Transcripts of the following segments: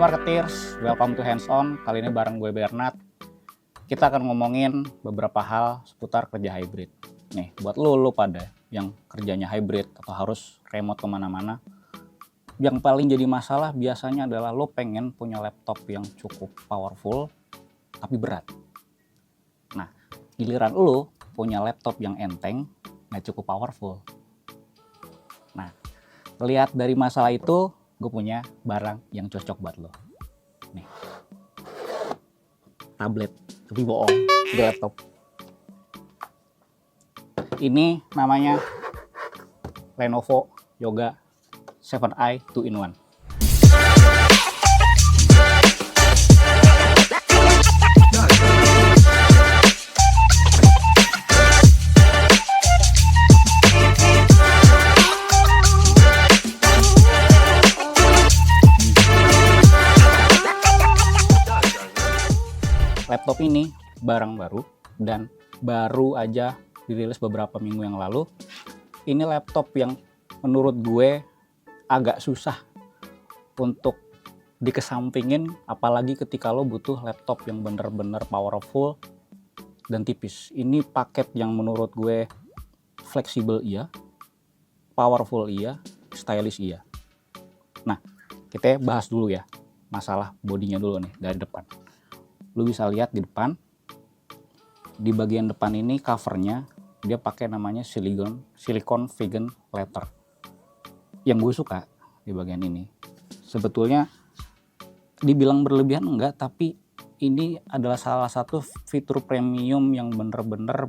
Marketeers, welcome to Hands On. Kali ini bareng gue Bernard. Kita akan ngomongin beberapa hal seputar kerja hybrid. Nih, buat lu pada yang kerjanya hybrid atau harus remote kemana-mana, yang paling jadi masalah biasanya adalah lo pengen punya laptop yang cukup powerful tapi berat. Nah, giliran lo punya laptop yang enteng, nggak cukup powerful. Nah, lihat dari masalah itu, gue punya barang yang cocok buat lo. Nih, tablet, tapi bohong, di laptop. Ini namanya Lenovo Yoga 7i 2-in-1. Laptop ini barang baru dan baru aja dirilis beberapa minggu yang lalu. Ini laptop yang menurut gue agak susah untuk dikesampingin, apalagi ketika lo butuh laptop yang bener-bener powerful dan tipis. Ini paket yang menurut gue fleksibel iya, powerful iya, stylish iya. Nah, kita bahas dulu ya masalah bodinya dulu nih dari depan. Lu bisa lihat di depan, di bagian depan ini covernya dia pakai namanya silicone vegan leather. Yang gue suka di bagian ini, sebetulnya dibilang berlebihan enggak, tapi ini adalah salah satu fitur premium yang bener-bener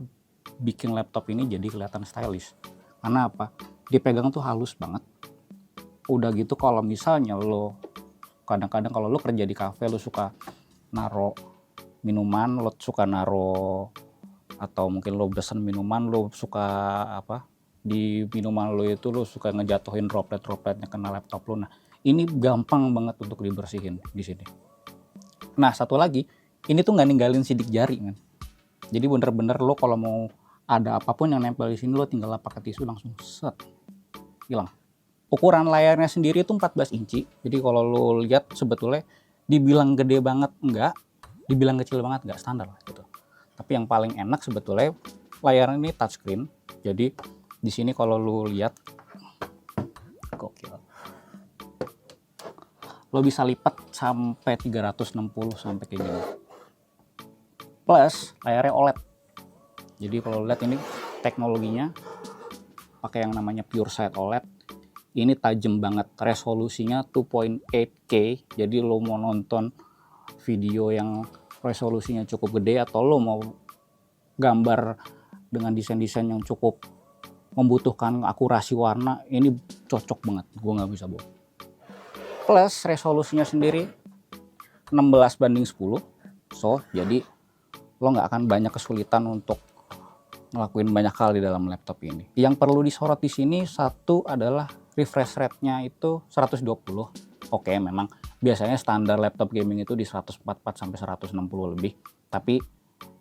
bikin laptop ini jadi kelihatan stylish. Karena apa? Dipegang tuh halus banget. Udah gitu kalau misalnya lo kadang-kadang kalau lo kerja di cafe, lo suka naro minuman, lo suka naro atau mungkin lo pesen minuman, lo suka di minuman lo itu lo suka ngejatuhin droplet-dropletnya kena laptop lo. Nah, ini gampang banget untuk dibersihin di sini. Nah, satu lagi, ini tuh nggak ninggalin sidik jari, kan. Jadi bener-bener lo kalau mau ada apapun yang nempel di sini, lo tinggal pakai tisu langsung set, hilang. Ukuran layarnya sendiri itu 14 inci. Jadi kalau lo lihat sebetulnya dibilang gede banget enggak, dibilang kecil banget nggak, standar lah gitu. Tapi yang paling enak sebetulnya layar ini touchscreen. Jadi di sini kalau lu lihat, gokil, lo bisa lipat sampai 360 sampai kayak gini. Plus layarnya OLED. Jadi kalau lihat ini teknologinya pakai yang namanya PureSight OLED. Ini tajam banget, resolusinya 2.8K. Jadi lo mau nonton video yang resolusinya cukup gede atau lo mau gambar dengan desain-desain yang cukup membutuhkan akurasi warna, ini cocok banget, gue nggak bisa bohong. Plus resolusinya sendiri 16:10, so jadi lo nggak akan banyak kesulitan untuk ngelakuin banyak hal di dalam laptop ini. Yang perlu disorot di sini satu adalah refresh rate-nya itu 120. Oke, memang biasanya standar laptop gaming itu di 144 sampai 160 lebih. Tapi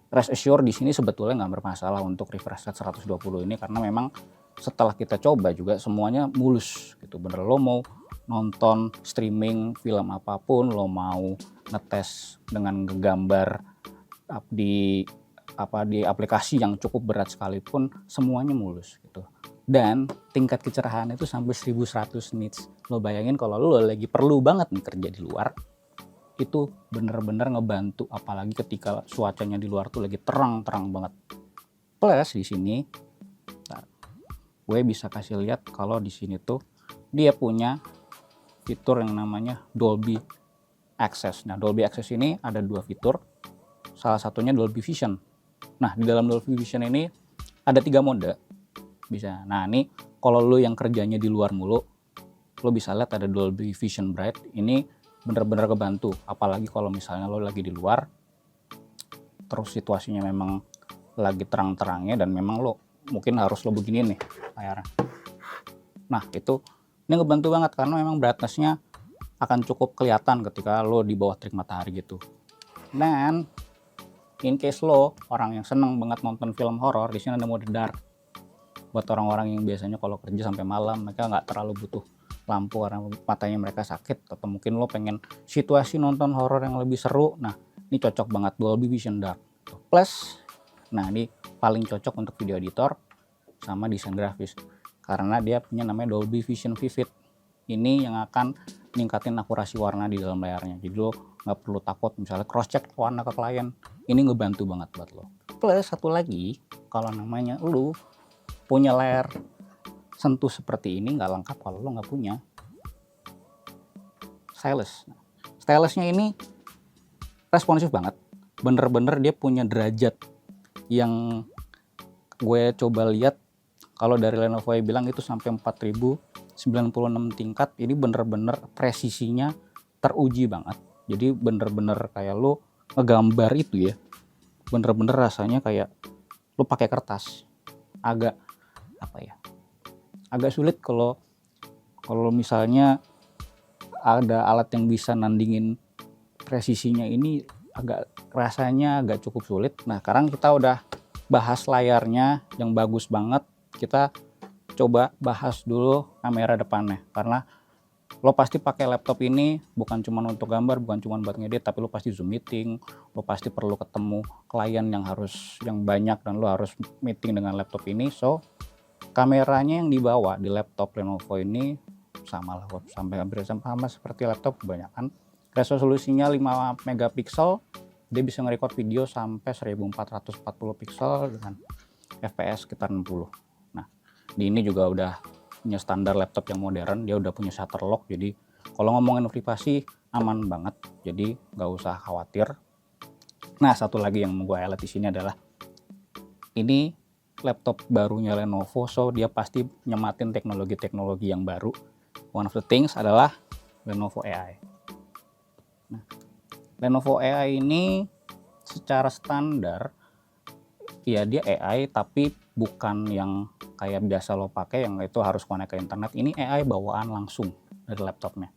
rest assure di sini sebetulnya nggak bermasalah untuk refresh rate 120 ini, karena memang setelah kita coba juga semuanya mulus gitu. Bener, lo mau nonton streaming film apapun, lo mau ngetes dengan ngegambar di aplikasi yang cukup berat sekalipun, semuanya mulus gitu. Dan tingkat kecerahan itu sampai 1100 nits. Lo bayangin kalau lo lagi perlu banget nih kerja di luar, itu bener-bener ngebantu, apalagi ketika cuacanya di luar tuh lagi terang-terang banget. Plus di sini, gue bisa kasih lihat kalau di sini tuh dia punya fitur yang namanya Dolby Access. Nah, Dolby Access ini ada dua fitur. Salah satunya Dolby Vision. Nah, di dalam Dolby Vision ini ada 3 mode. Bisa. Nah, ini kalau lo yang kerjanya di luar mulu, lo bisa lihat ada Dolby Vision Bright. Ini bener-bener kebantu, apalagi kalau misalnya lo lagi di luar terus situasinya memang lagi terang-terangnya dan memang lo mungkin harus lo begini nih layarnya. Nah, ini ngebantu banget karena memang brightness-nya akan cukup kelihatan ketika lo di bawah terik matahari gitu. Dan in case lo orang yang seneng banget nonton film horor, di sini ada mode dark. Buat orang-orang yang biasanya kalau kerja sampai malam, mereka nggak terlalu butuh lampu karena matanya mereka sakit, atau mungkin lo pengen situasi nonton horor yang lebih seru, nah ini cocok banget Dolby Vision Dark. Plus, nah ini paling cocok untuk video editor sama desain grafis karena dia punya namanya Dolby Vision Vivid. Ini yang akan ningkatin akurasi warna di dalam layarnya, jadi lo nggak perlu takut misalnya cross check warna ke klien, ini ngebantu banget buat lo. Plus satu lagi, kalau namanya lo punya layar sentuh seperti ini nggak lengkap kalau lo nggak punya stylus. Stylusnya ini responsif banget, bener-bener dia punya derajat yang gue coba lihat. Kalau dari Lenovo bilang itu sampai 4096 tingkat, ini bener-bener presisinya teruji banget. Jadi bener-bener kayak lo ngegambar itu ya, bener-bener rasanya kayak lo pakai kertas. Agak apa ya, agak sulit kalau misalnya ada alat yang bisa nandingin presisinya, ini agak rasanya agak cukup sulit. Nah sekarang kita udah bahas layarnya yang bagus banget, kita coba bahas dulu kamera depannya, karena lo pasti pakai laptop ini bukan cuma untuk gambar, bukan cuma buat ngedit, tapi lo pasti Zoom meeting, lo pasti perlu ketemu klien yang banyak dan lo harus meeting dengan laptop ini. So kameranya yang dibawa di laptop Lenovo ini sama lah, sampai hampir sama seperti laptop kebanyakan. Resolusinya 5 megapiksel, dia bisa nge-record video sampai 1440 pixel dengan fps sekitar 60. Nah di ini juga udah punya standar laptop yang modern, dia udah punya shutter lock, jadi kalau ngomongin privasi aman banget, jadi nggak usah khawatir. Nah satu lagi yang mau gue highlight di sini adalah ini laptop barunya Lenovo, so dia pasti nyematin teknologi-teknologi yang baru. One of the things adalah Lenovo AI. Nah, Lenovo AI ini secara standar ya dia AI, tapi bukan yang kayak biasa lo pakai yang itu harus connect ke internet. Ini AI bawaan langsung dari laptopnya.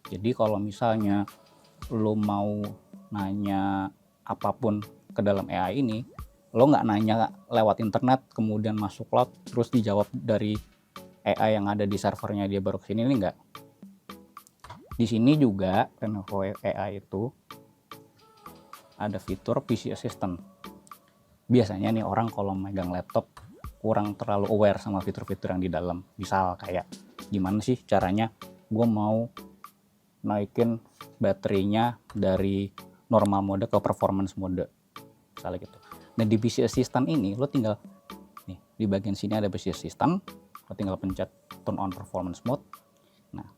Jadi kalau misalnya lo mau nanya apapun ke dalam AI ini, lo nggak nanya lewat internet kemudian masuk cloud terus dijawab dari AI yang ada di servernya dia baru kesini, ini enggak. Di sini juga Lenovo AI itu ada fitur PC Assistant. Biasanya nih orang kalau megang laptop kurang terlalu aware sama fitur-fitur yang di dalam. Misal kayak gimana sih caranya gue mau naikin baterainya dari normal mode ke performance mode, misalnya gitu. Nah di PC Assistant ini lo tinggal nih di bagian sini ada PC Assistant, lo tinggal pencet turn on performance mode. Nah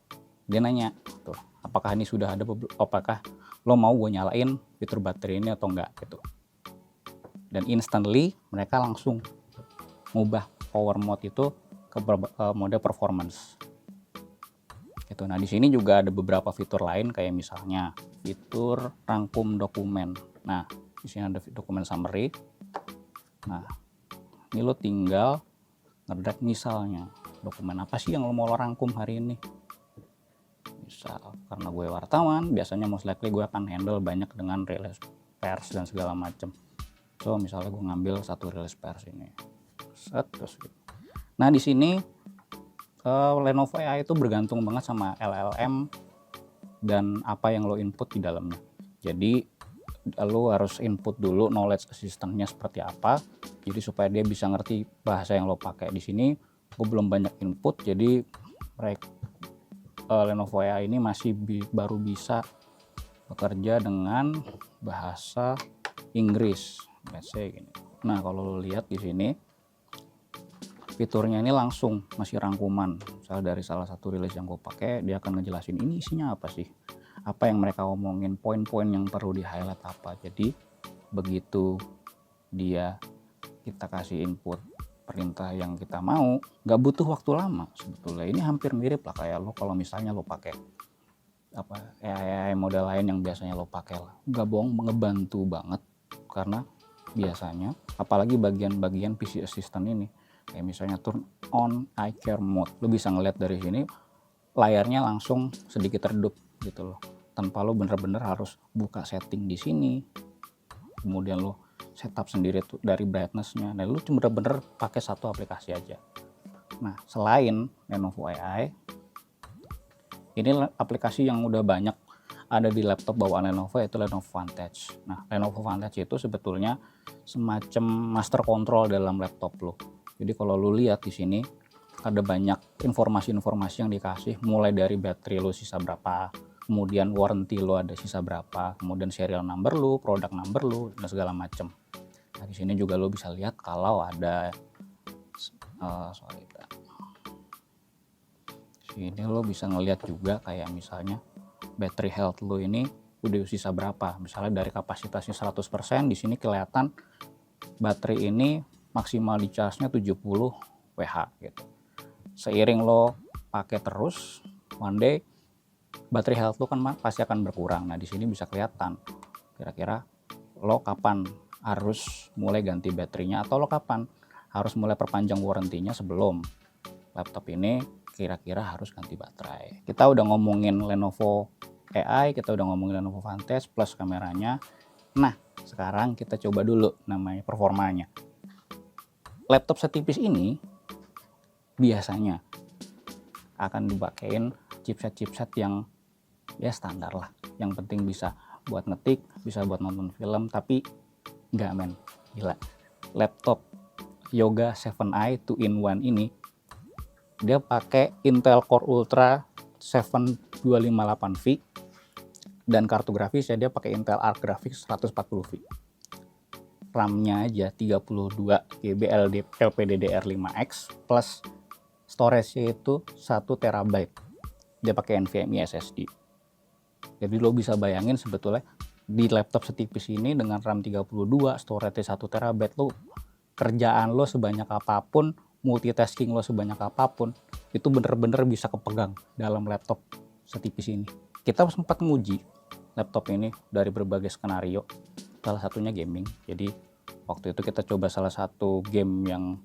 dia nanya tuh apakah ini sudah ada, apakah lo mau gue nyalain fitur baterai ini atau enggak gitu, dan instantly mereka langsung ngubah power mode itu ke mode performance gitu. Nah di sini juga ada beberapa fitur lain kayak misalnya fitur rangkum dokumen. Nah di sini ada dokumen summary. Nah ini lo tinggal ngedrag misalnya dokumen apa sih yang lo mau rangkum hari ini. Misal karena gue wartawan, biasanya most likely gue akan handle banyak dengan rilis pers dan segala macem. So misalnya gue ngambil satu rilis pers ini, set terus gitu. Nah di sini Lenovo AI itu bergantung banget sama LLM dan apa yang lo input di dalamnya. Jadi lo harus input dulu knowledge assistant-nya seperti apa, jadi supaya dia bisa ngerti bahasa yang lo pakai. Di sini gue belum banyak input, jadi Lenovo AI ini masih baru bisa bekerja dengan bahasa Inggris, let's say gini. Nah kalau lo lihat di sini fiturnya ini langsung masih rangkuman. Misalnya dari salah satu rilis yang gue pakai, dia akan ngejelasin ini isinya apa sih, apa yang mereka omongin, poin-poin yang perlu di highlight apa. Jadi begitu kita kasih input perintah yang kita mau, nggak butuh waktu lama sebetulnya. Ini hampir mirip lah kayak lo kalau misalnya lo pakai apa AI model lain yang biasanya lo pakai lah. Nggak bohong, ngebantu banget, karena biasanya apalagi bagian-bagian PC Assistant ini kayak misalnya turn on eye care mode, lo bisa ngeliat dari sini layarnya langsung sedikit redup gitu loh, tanpa lo bener-bener harus buka setting di sini kemudian lo setup sendiri tuh dari brightness-nya. Nah, lu cuma bener-bener pakai satu aplikasi aja. Nah, selain Lenovo AI, Ini aplikasi yang udah banyak ada di laptop bawaan Lenovo, yaitu Lenovo Vantage. Nah, Lenovo Vantage itu sebetulnya semacam master control dalam laptop lo. Jadi kalau lo lihat di sini ada banyak informasi-informasi yang dikasih, mulai dari baterai lo sisa berapa, kemudian warranty lo ada sisa berapa, kemudian serial number lo, product number lo, dan segala macam. Nah, di sini juga lo bisa lihat kalau ada sini lo bisa ngelihat juga kayak misalnya battery health lo ini udah sisa berapa. Misalnya dari kapasitasnya 100%, di sini kelihatan baterai ini maksimal di charge-nya 70 Wh gitu. Seiring lo pakai terus, one day baterai health lo kan pasti akan berkurang. Nah, di sini bisa kelihatan kira-kira lo kapan harus mulai ganti baterainya, atau lo kapan harus mulai perpanjang warranty-nya sebelum laptop ini kira-kira harus ganti baterai. Kita udah ngomongin Lenovo AI, kita udah ngomongin Lenovo Vantage plus kameranya. Nah, sekarang kita coba dulu namanya performanya. Laptop setipis ini biasanya akan dipakein chipset-chipset yang ya standar lah. Yang penting bisa buat ngetik, bisa buat nonton film, tapi nggak men, gila. Laptop Yoga 7i 2-in-1 ini dia pakai Intel Core Ultra 7 258V dan kartu grafisnya dia pakai Intel Arc Graphics 140V. RAM-nya aja 32 GB LPDDR5X plus storage-nya itu 1 TB. Dia pakai NVMe SSD. Jadi lo bisa bayangin sebetulnya di laptop setipis ini dengan RAM 32, storage 1 TB, lo kerjaan lo sebanyak apapun, multitasking lo sebanyak apapun, itu bener-bener bisa kepegang dalam laptop setipis ini. Kita sempat nguji laptop ini dari berbagai skenario, salah satunya gaming. Jadi waktu itu kita coba salah satu game yang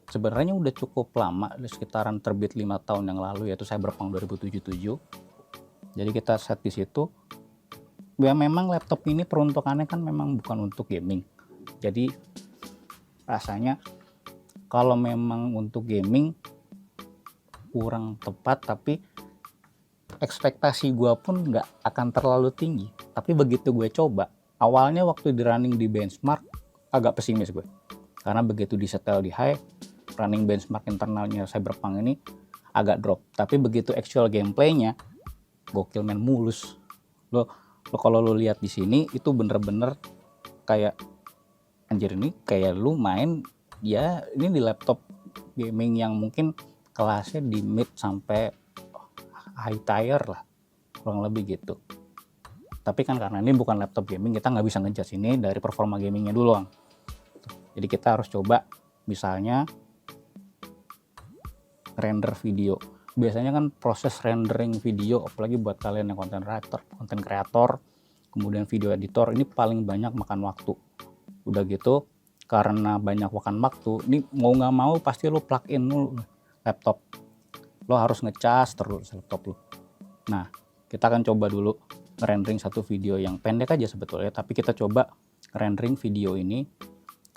sebenarnya udah cukup lama, sekitaran terbit 5 tahun yang lalu, yaitu Cyberpunk 2077. Jadi kita set di situ. Ya memang laptop ini peruntukannya kan memang bukan untuk gaming. Jadi rasanya kalau memang untuk gaming kurang tepat, tapi ekspektasi gue pun nggak akan terlalu tinggi. Tapi begitu gue coba, awalnya waktu di running di benchmark agak pesimis gue, karena begitu disetel di high, running benchmark internalnya Cyberpunk ini agak drop. Tapi begitu actual gameplaynya gokil men, mulus. Lo kalau lo lihat di sini itu bener-bener kayak anjir, ini kayak lu main ya ini di laptop gaming yang mungkin kelasnya di mid sampai high tier lah, kurang lebih gitu. Tapi kan karena ini bukan laptop gaming, kita nggak bisa ngejudge ini dari performa gamingnya dulu. Jadi kita harus coba misalnya render video. Biasanya kan proses rendering video, apalagi buat kalian yang content creator, kemudian video editor, ini paling banyak makan waktu. Udah gitu, karena banyak makan waktu, ini mau nggak mau pasti lo plug in dulu laptop. Lo harus ngecas terus laptop lo. Nah, kita akan coba dulu rendering satu video yang pendek aja sebetulnya, tapi kita coba rendering video ini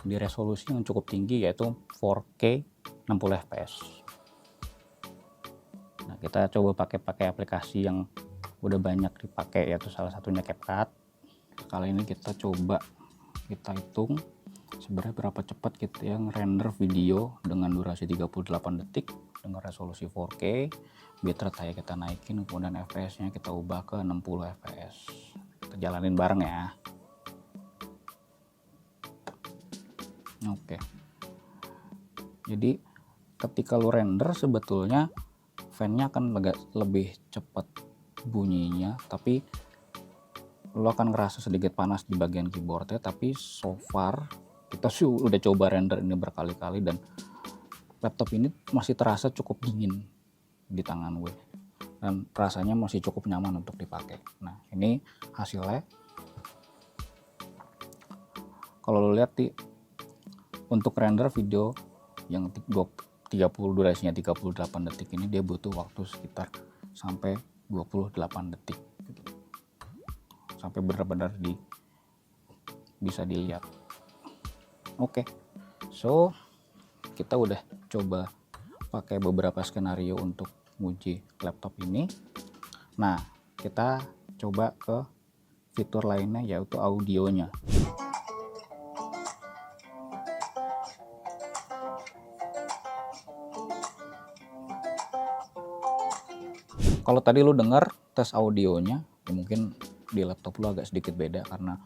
di resolusi yang cukup tinggi, yaitu 4K 60 fps. Nah, kita coba pakai aplikasi yang udah banyak dipakai, yaitu salah satunya CapCut. Kali ini kita coba kita hitung sebenarnya berapa cepat kita yang render video dengan durasi 38 detik dengan resolusi 4K. Bitrate kita naikin, kemudian fps nya kita ubah ke 60 fps. Kita jalanin bareng ya. Oke, jadi ketika lu render sebetulnya fan-nya akan lebih cepat bunyinya, tapi lo akan ngerasa sedikit panas di bagian keyboardnya. Tapi so far kita sih udah coba render ini berkali-kali dan laptop ini masih terasa cukup dingin di tangan gue dan rasanya masih cukup nyaman untuk dipakai. Nah, ini hasilnya. Kalau lo lihat untuk render video yang 30 durasinya 38 detik ini, dia butuh waktu sekitar sampai 28 detik gitu. Sampai benar-benar bisa dilihat. Oke. So, kita udah coba pakai beberapa skenario untuk nguji laptop ini. Nah, kita coba ke fitur lainnya yaitu audionya. Kalau tadi lu dengar tes audionya, ya mungkin di laptop lu agak sedikit beda karena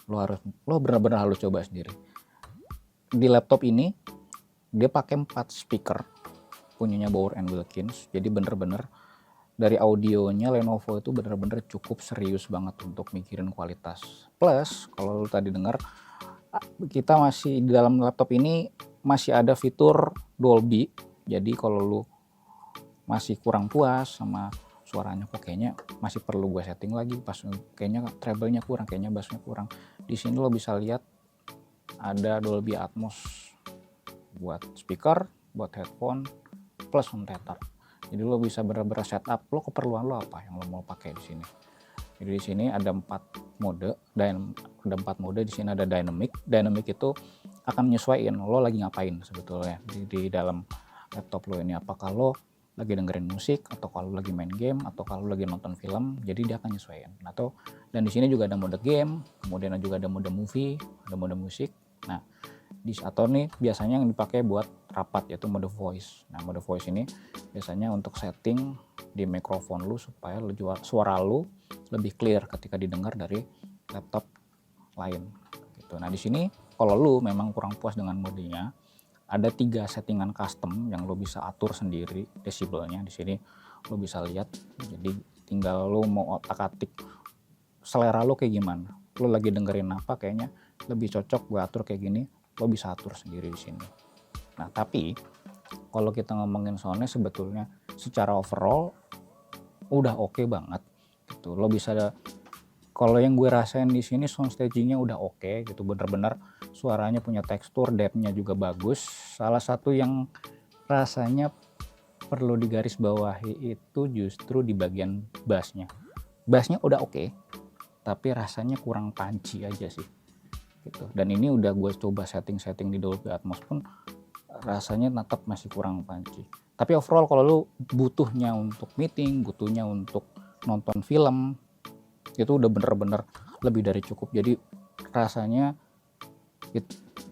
lo benar-benar harus coba sendiri. Di laptop ini dia pakai 4 speaker punyanya Bowers & Wilkins, jadi bener-bener dari audionya Lenovo itu bener-bener cukup serius banget untuk mikirin kualitas. Plus kalau lu tadi dengar, kita masih di dalam laptop ini masih ada fitur Dolby, jadi kalau lu masih kurang puas sama suaranya, kok kayaknya masih perlu gue setting lagi, pas kayaknya treble-nya kurang, kayaknya bass-nya kurang. Di sini lo bisa lihat ada Dolby Atmos buat speaker, buat headphone, plus home theater. Jadi lo bisa bener-bener setup lo keperluan lo apa yang lo mau pakai di sini. Jadi di sini ada 4 mode, dan ada 4 mode. Di sini ada dynamic. Dynamic itu akan menyesuaikan lo lagi ngapain sebetulnya di dalam laptop lo ini. Apakah lo lagi dengerin musik, atau kalau lagi main game, atau kalau lagi nonton film, jadi dia akan nyesuaiin. Dan di sini juga ada mode game, kemudian juga ada mode movie, ada mode musik. Nah, atau nih biasanya yang dipakai buat rapat yaitu mode voice. Nah, mode voice ini biasanya untuk setting di mikrofon lu supaya suara lu lebih clear ketika didengar dari laptop lain. Gitu. Nah, di sini kalau lu memang kurang puas dengan modenya, ada 3 settingan custom yang lo bisa atur sendiri desibelnya. Di sini lo bisa lihat, jadi tinggal lo mau otak-atik selera lo kayak gimana. Lo lagi dengerin apa, kayaknya lebih cocok gue atur kayak gini, lo bisa atur sendiri di sini. Nah, tapi kalau kita ngomongin soundnya sebetulnya secara overall udah oke banget gitu. Lo bisa kalau yang gue rasain di sini sound stagingnya udah oke gitu, bener-bener suaranya punya tekstur, depth-nya juga bagus. Salah satu yang rasanya perlu digarisbawahi itu justru di bagian bass-nya. Bass-nya udah oke, tapi rasanya kurang punchy aja sih. Gitu. Dan ini udah gue coba setting di Dolby Atmos pun rasanya tetap masih kurang punchy. Tapi overall kalau lu butuhnya untuk meeting, butuhnya untuk nonton film, itu udah bener-bener lebih dari cukup. Jadi rasanya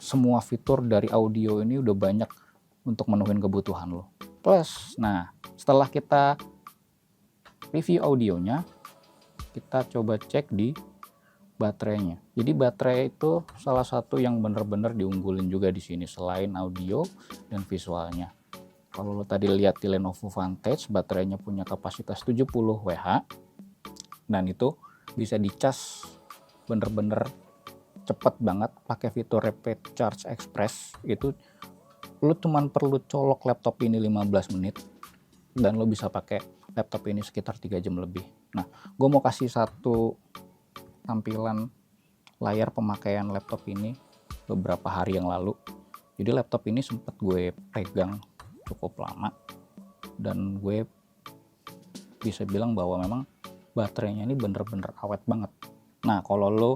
semua fitur dari audio ini udah banyak untuk menuhin kebutuhan lo. Plus, nah setelah kita review audionya, kita coba cek di baterainya. Jadi baterai itu salah satu yang bener-bener diunggulin juga di sini selain audio dan visualnya. Kalau lo tadi lihat di Lenovo Vantage, baterainya punya kapasitas 70 Wh, dan itu bisa dicas bener-bener cepet banget pakai fitur Rapid Charge Express. Itu lu cuman perlu colok laptop ini 15 menit dan lu bisa pakai laptop ini sekitar 3 jam lebih. Nah, gue mau kasih satu tampilan layar pemakaian laptop ini beberapa hari yang lalu. Jadi laptop ini sempat gue pegang cukup lama dan gue bisa bilang bahwa memang baterainya ini bener-bener awet banget. Nah, kalau lo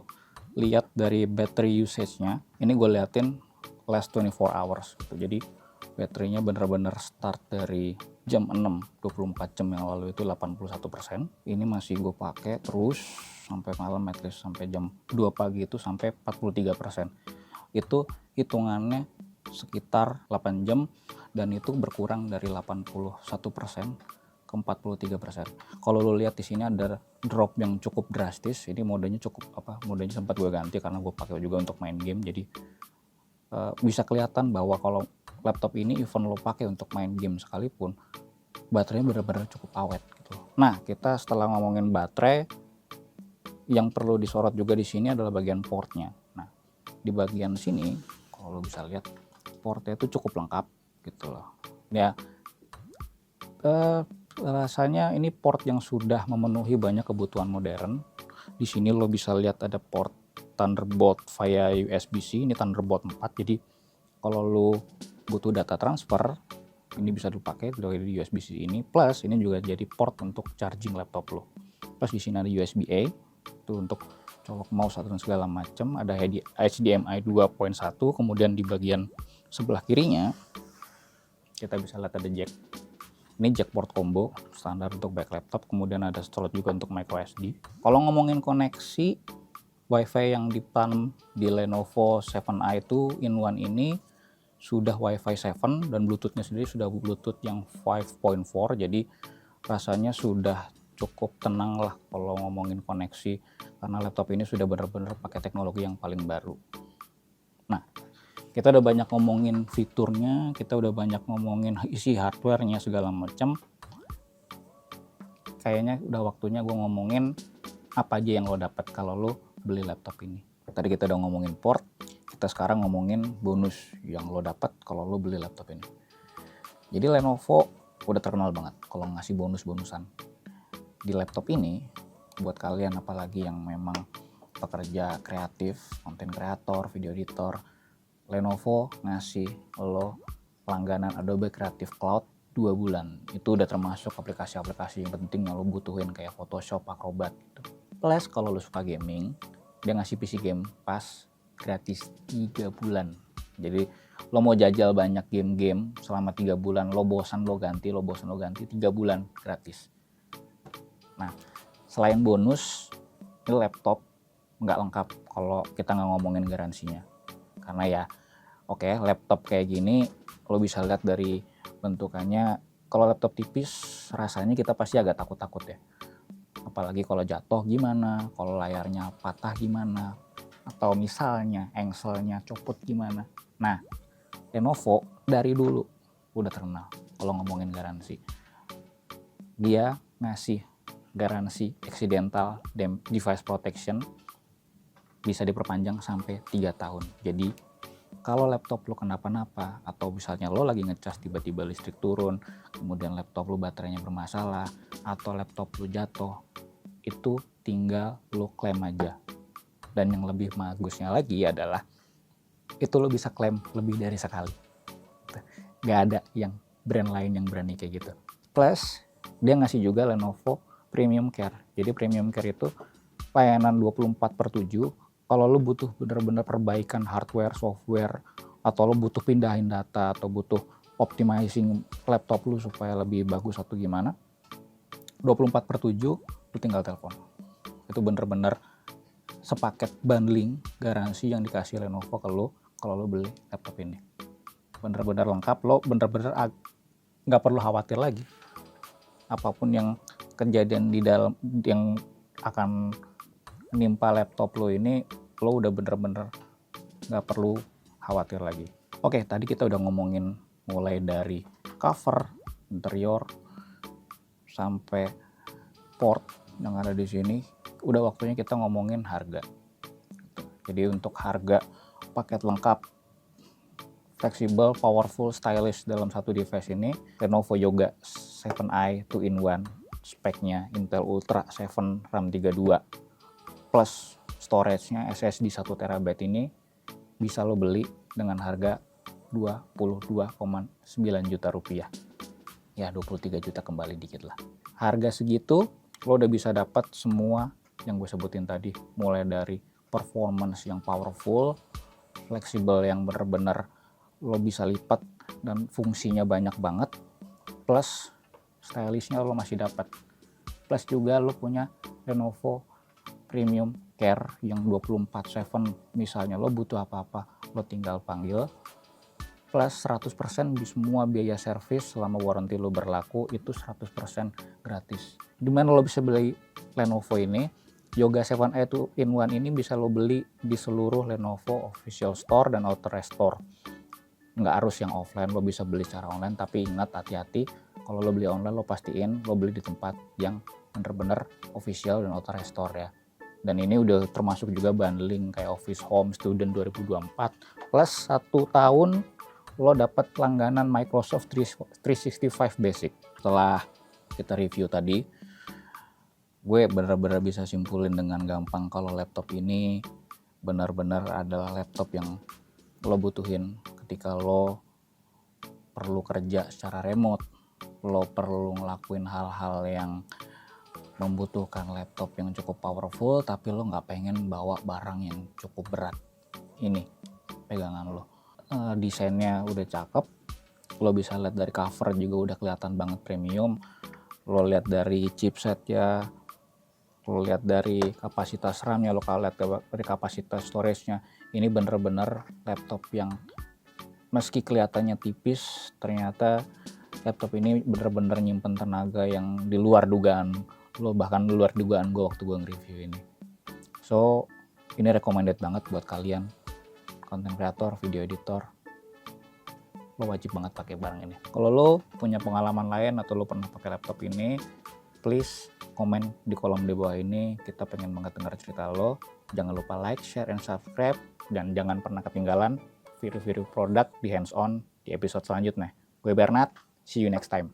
lihat dari battery usage-nya, ini gue liatin last 24 hours gitu. Jadi baterainya bener-bener start dari jam 6, 24 jam yang lalu itu 81%. Ini masih gue pakai terus sampai malam, at least sampai jam 2 pagi itu sampai 43%. Itu hitungannya sekitar 8 jam dan itu berkurang dari 81% ke 43%. Kalau lo lihat di sini ada drop yang cukup drastis. Ini modenya modenya sempat gue ganti karena gue pakai juga untuk main game. Jadi bisa kelihatan bahwa kalau laptop ini even lo pakai untuk main game sekalipun, baterainya benar-benar cukup awet gitu. Nah, kita setelah ngomongin baterai, yang perlu disorot juga di sini adalah bagian portnya. Nah, di bagian sini kalau lo bisa lihat portnya itu cukup lengkap gitu loh. Ya, rasanya ini port yang sudah memenuhi banyak kebutuhan modern. Di sini lo bisa lihat ada port Thunderbolt via USB-C, ini Thunderbolt 4. Jadi kalau lo butuh data transfer, ini bisa dipakai dari USB-C ini. Plus ini juga jadi port untuk charging laptop lo. Plus di sini ada USB-A, itu untuk colok mouse dan segala macam. Ada HDMI 2.1, kemudian di bagian sebelah kirinya kita bisa lihat ada jack Ini jack port combo standar untuk back laptop, kemudian ada slot juga untuk micro SD. Kalau ngomongin koneksi, WiFi yang ditanam di Lenovo 7i itu in-one ini sudah WiFi 7 dan Bluetooth-nya sendiri sudah Bluetooth yang 5.4, jadi rasanya sudah cukup tenang lah kalau ngomongin koneksi, karena laptop ini sudah benar-benar pakai teknologi yang paling baru. Nah, kita udah banyak ngomongin fiturnya, kita udah banyak ngomongin isi hardware-nya segala macam. Kayaknya udah waktunya gue ngomongin apa aja yang lo dapat kalau lo beli laptop ini. Tadi kita udah ngomongin port, kita sekarang ngomongin bonus yang lo dapat kalau lo beli laptop ini. Jadi Lenovo udah terkenal banget kalau ngasih bonus-bonusan. Di laptop ini, buat kalian apalagi yang memang pekerja kreatif, konten kreator, video editor, Lenovo ngasih lo langganan Adobe Creative Cloud 2 bulan. Itu udah termasuk aplikasi-aplikasi yang penting yang lo butuhin kayak Photoshop, Acrobat gitu. Plus kalau lo suka gaming, dia ngasih PC Game Pass gratis 3 bulan. Jadi lo mau jajal banyak game-game selama 3 bulan, lo bosan lo ganti, 3 bulan gratis. Nah, selain bonus, ini laptop nggak lengkap kalau kita nggak ngomongin garansinya. Karena ya, oke, laptop kayak gini, lo bisa lihat dari bentukannya. Kalau laptop tipis, rasanya kita pasti agak takut-takut ya. Apalagi kalau jatuh gimana, kalau layarnya patah gimana, atau misalnya engselnya copot gimana. Nah, Lenovo dari dulu udah terkenal kalau ngomongin garansi. Dia ngasih garansi accidental device protection bisa diperpanjang sampai 3 tahun. Jadi kalau laptop lo kenapa-napa, atau misalnya lo lagi ngecas tiba-tiba listrik turun, kemudian laptop lo baterainya bermasalah, atau laptop lo jatuh, itu tinggal lo klaim aja. Dan yang lebih bagusnya lagi adalah itu lo bisa klaim lebih dari sekali. Gak ada yang brand lain yang berani kayak gitu. Plus dia ngasih juga Lenovo Premium Care. Jadi Premium Care itu layanan 24/7. Kalau lo butuh bener-bener perbaikan hardware, software, atau lo butuh pindahin data, atau butuh optimizing laptop lo supaya lebih bagus atau gimana, 24/7 lo tinggal telepon. Itu bener-bener sepaket bundling garansi yang dikasih Lenovo ke lo kalau lo beli laptop ini. Bener-bener lengkap, lo bener-bener nggak perlu khawatir lagi. Apapun yang kejadian di dalam yang akan menimpa laptop lo ini, lo udah bener-bener nggak perlu khawatir lagi. Oke, tadi kita udah ngomongin mulai dari cover, interior, sampai port yang ada di sini. Udah waktunya kita ngomongin harga. Jadi untuk harga paket lengkap, fleksibel, powerful, stylish dalam satu device ini, Lenovo Yoga 7i 2-in-1, speknya Intel Ultra 7 RAM 32 plus storage-nya SSD 1 TB ini bisa lo beli dengan harga 22,9 juta rupiah. Ya 23 juta kembali dikit lah. Harga segitu lo udah bisa dapat semua yang gue sebutin tadi, mulai dari performance yang powerful, fleksibel yang bener-bener lo bisa lipat dan fungsinya banyak banget, plus stylishnya lo masih dapat. Plus juga lo punya Lenovo Premium Care yang 24/7, misalnya lo butuh apa-apa lo tinggal panggil. Plus 100% di semua biaya servis selama warranty lo berlaku itu 100% gratis. Dimana lo bisa beli Lenovo ini, Yoga 7i 2-in-1 ini bisa lo beli di seluruh Lenovo official store dan authorized store. Nggak harus yang offline, lo bisa beli secara online, tapi ingat hati-hati kalau lo beli online lo pastiin lo beli di tempat yang bener-bener official dan authorized store ya. Dan ini udah termasuk juga bundling kayak Office Home Student 2024 plus 1 tahun lo dapat langganan Microsoft 365 Basic. Setelah kita review tadi, gue bener-bener bisa simpulin dengan gampang kalau laptop ini benar-benar adalah laptop yang lo butuhin ketika lo perlu kerja secara remote, lo perlu ngelakuin hal-hal yang membutuhkan laptop yang cukup powerful, tapi lo nggak pengen bawa barang yang cukup berat. Ini pegangan lo. Desainnya udah cakep, Lo bisa lihat dari cover juga udah kelihatan banget premium. Lo lihat dari chipset ya, lo lihat dari kapasitas RAM-nya, lo lihat dari kapasitas storage-nya. Ini bener-bener laptop yang meski kelihatannya tipis, ternyata laptop ini bener-bener nyimpen tenaga yang di luar dugaan lo, bahkan di luar dugaan gue waktu gue nge-review ini. So ini recommended banget buat kalian content creator, video editor. Lo wajib banget pakai barang ini. Kalau lo punya pengalaman lain atau lo pernah pakai laptop ini, please komen di kolom di bawah ini. Kita pengen banget dengar cerita lo. Jangan lupa like, share, and subscribe. Dan jangan pernah ketinggalan review produk di hands on di episode selanjutnya. Gue Bernard, see you next time.